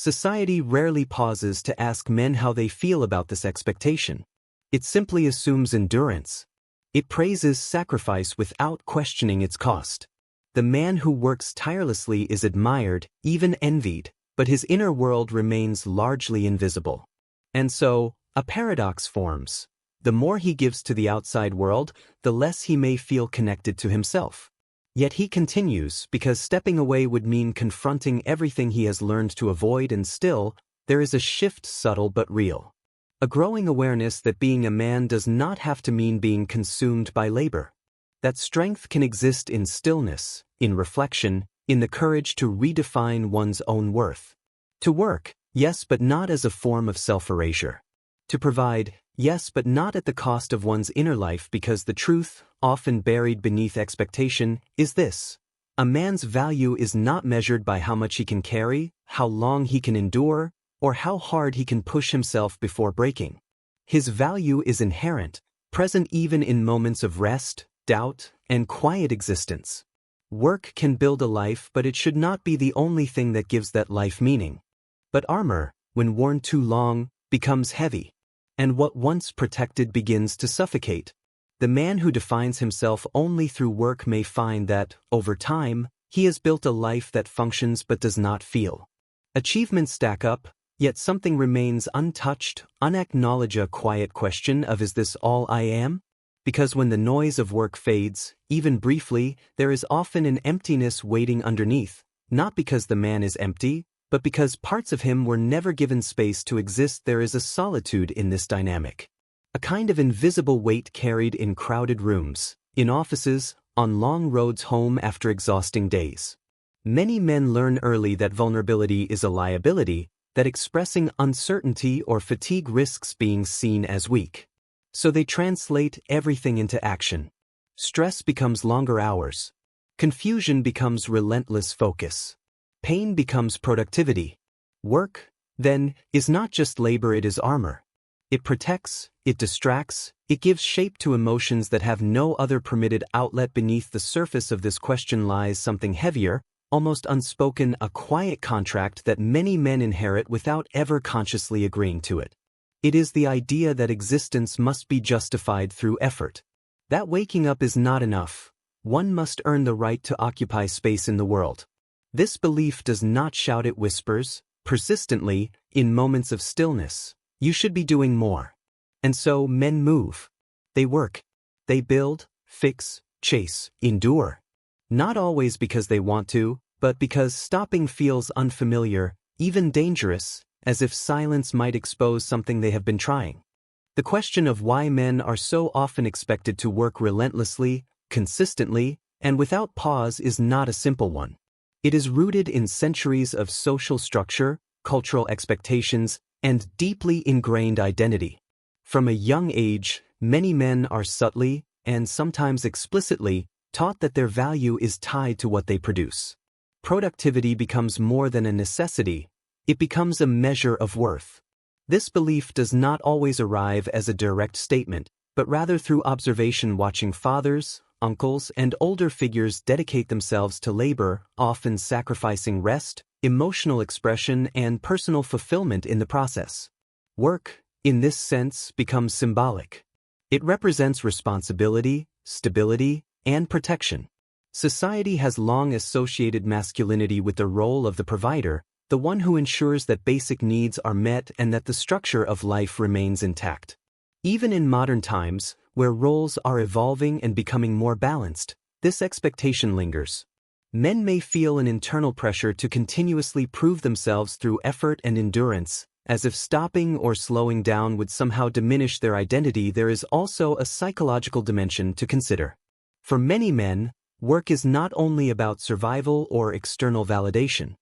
Society rarely pauses to ask men how they feel about this expectation. It simply assumes endurance. It praises sacrifice without questioning its cost. The man who works tirelessly is admired, even envied, but his inner world remains largely invisible. And so, a paradox forms. The more he gives to the outside world, the less he may feel connected to himself. Yet he continues because stepping away would mean confronting everything he has learned to avoid, and still, there is a shift, subtle but real. A growing awareness that being a man does not have to mean being consumed by labor. That strength can exist in stillness, in reflection, in the courage to redefine one's own worth. To work, yes, but not as a form of self-erasure. To provide, yes, but not at the cost of one's inner life, because the truth, often buried beneath expectation, is this: a man's value is not measured by how much he can carry, how long he can endure, or how hard he can push himself before breaking. His value is inherent, present even in moments of rest, doubt, and quiet existence. Work can build a life, but it should not be the only thing that gives that life meaning. But armor, when worn too long, becomes heavy, and what once protected begins to suffocate. The man who defines himself only through work may find that, over time, he has built a life that functions but does not feel. Achievements stack up, yet something remains untouched, unacknowledged. A quiet question of, is this all I am? Because when the noise of work fades, even briefly, there is often an emptiness waiting underneath, not because the man is empty, but because parts of him were never given space to exist. There is a solitude in this dynamic. A kind of invisible weight carried in crowded rooms, in offices, on long roads home after exhausting days. Many men learn early that vulnerability is a liability, that expressing uncertainty or fatigue risks being seen as weak. So they translate everything into action. Stress becomes longer hours. Confusion becomes relentless focus. Pain becomes productivity. Work, then, is not just labor, it is armor. It protects, it distracts, it gives shape to emotions that have no other permitted outlet. Beneath the surface of this question lies something heavier, almost unspoken, a quiet contract that many men inherit without ever consciously agreeing to it. It is the idea that existence must be justified through effort. That waking up is not enough. One must earn the right to occupy space in the world. This belief does not shout, it whispers, persistently, in moments of stillness. You should be doing more. And so men move. They work. They build, fix, chase, endure. Not always because they want to, but because stopping feels unfamiliar, even dangerous, as if silence might expose something they have been trying. The question of why men are so often expected to work relentlessly, consistently, and without pause is not a simple one. It is rooted in centuries of social structure, cultural expectations, and deeply ingrained identity. From a young age, many men are subtly, and sometimes explicitly, taught that their value is tied to what they produce. Productivity becomes more than a necessity, it becomes a measure of worth. This belief does not always arrive as a direct statement, but rather through observation. Watching fathers, uncles, and older figures dedicate themselves to labor, often sacrificing rest, emotional expression, and personal fulfillment in the process. Work, in this sense, becomes symbolic. It represents responsibility, stability, and protection. Society has long associated masculinity with the role of the provider, the one who ensures that basic needs are met and that the structure of life remains intact. Even in modern times, where roles are evolving and becoming more balanced, this expectation lingers. Men may feel an internal pressure to continuously prove themselves through effort and endurance, as if stopping or slowing down would somehow diminish their identity. There is also a psychological dimension to consider. For many men, work is not only about survival or external validation.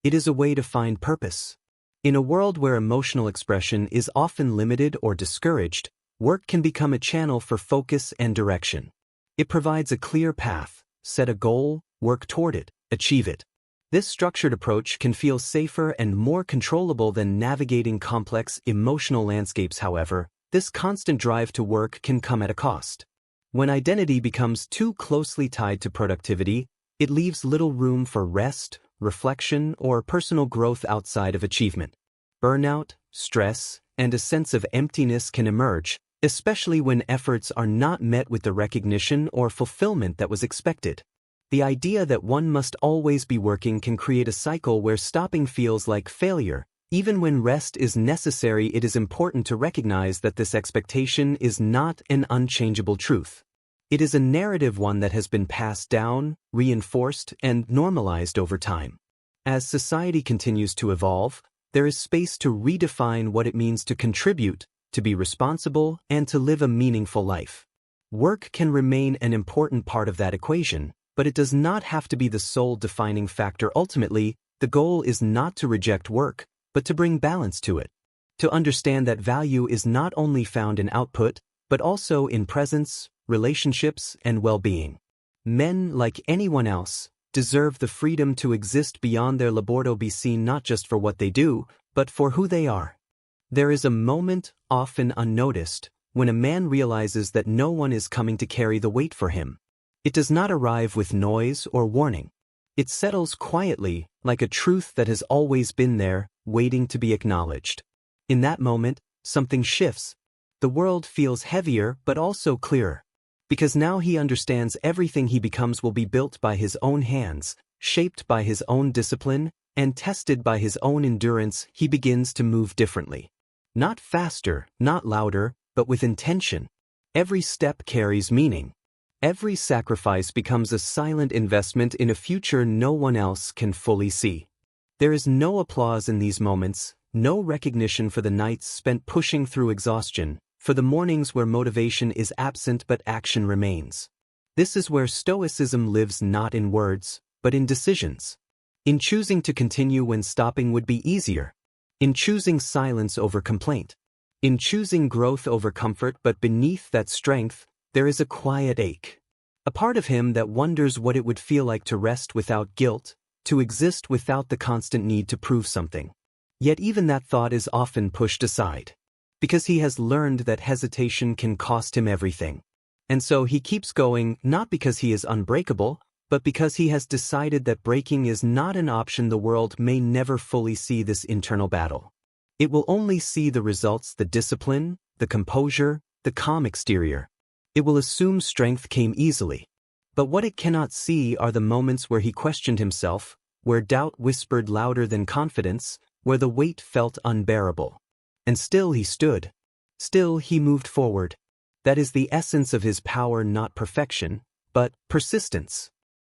It is a way to find purpose. In a world where emotional expression is often limited or discouraged, work can become a channel for focus and direction. It provides a clear path: set a goal, work toward it, achieve it. This structured approach can feel safer and more controllable than navigating complex emotional landscapes. However, this constant drive to work can come at a cost. When identity becomes too closely tied to productivity, it leaves little room for rest, reflection, or personal growth outside of achievement. Burnout, stress, and a sense of emptiness can emerge, especially when efforts are not met with the recognition or fulfillment that was expected. The idea that one must always be working can create a cycle where stopping feels like failure. Even when rest is necessary, it is important to recognize that this expectation is not an unchangeable truth. It is a narrative, one that has been passed down, reinforced, and normalized over time. As society continues to evolve, there is space to redefine what it means to contribute, to be responsible, and to live a meaningful life. Work can remain an important part of that equation, but it does not have to be the sole defining factor. Ultimately, the goal is not to reject work, but to bring balance to it. To understand that value is not only found in output, but also in presence, relationships, and well-being. Men, like anyone else, deserve the freedom to exist beyond their labor, be seen not just for what they do, but for who they are. There is a moment, often unnoticed, when a man realizes that no one is coming to carry the weight for him. It does not arrive with noise or warning. It settles quietly, like a truth that has always been there, waiting to be acknowledged. In that moment, something shifts. The world feels heavier but also clearer. Because now he understands everything he becomes will be built by his own hands, shaped by his own discipline, and tested by his own endurance. He begins to move differently. Not faster, not louder, but with intention. Every step carries meaning. Every sacrifice becomes a silent investment in a future no one else can fully see. There is no applause in these moments, no recognition for the nights spent pushing through exhaustion, for the mornings where motivation is absent but action remains. This is where stoicism lives, not in words, but in decisions. In choosing to continue when stopping would be easier. In choosing silence over complaint. In choosing growth over comfort, but beneath that strength, there is a quiet ache. A part of him that wonders what it would feel like to rest without guilt, to exist without the constant need to prove something. Yet even that thought is often pushed aside. Because he has learned that hesitation can cost him everything. And so he keeps going, not because he is unbreakable, but because he has decided that breaking is not an option. The world may never fully see this internal battle. It will only see the results, the discipline, the composure, the calm exterior. It will assume strength came easily. But what it cannot see are the moments where he questioned himself, where doubt whispered louder than confidence, where the weight felt unbearable. And still he stood. Still he moved forward. That is the essence of his power, not perfection, but persistence.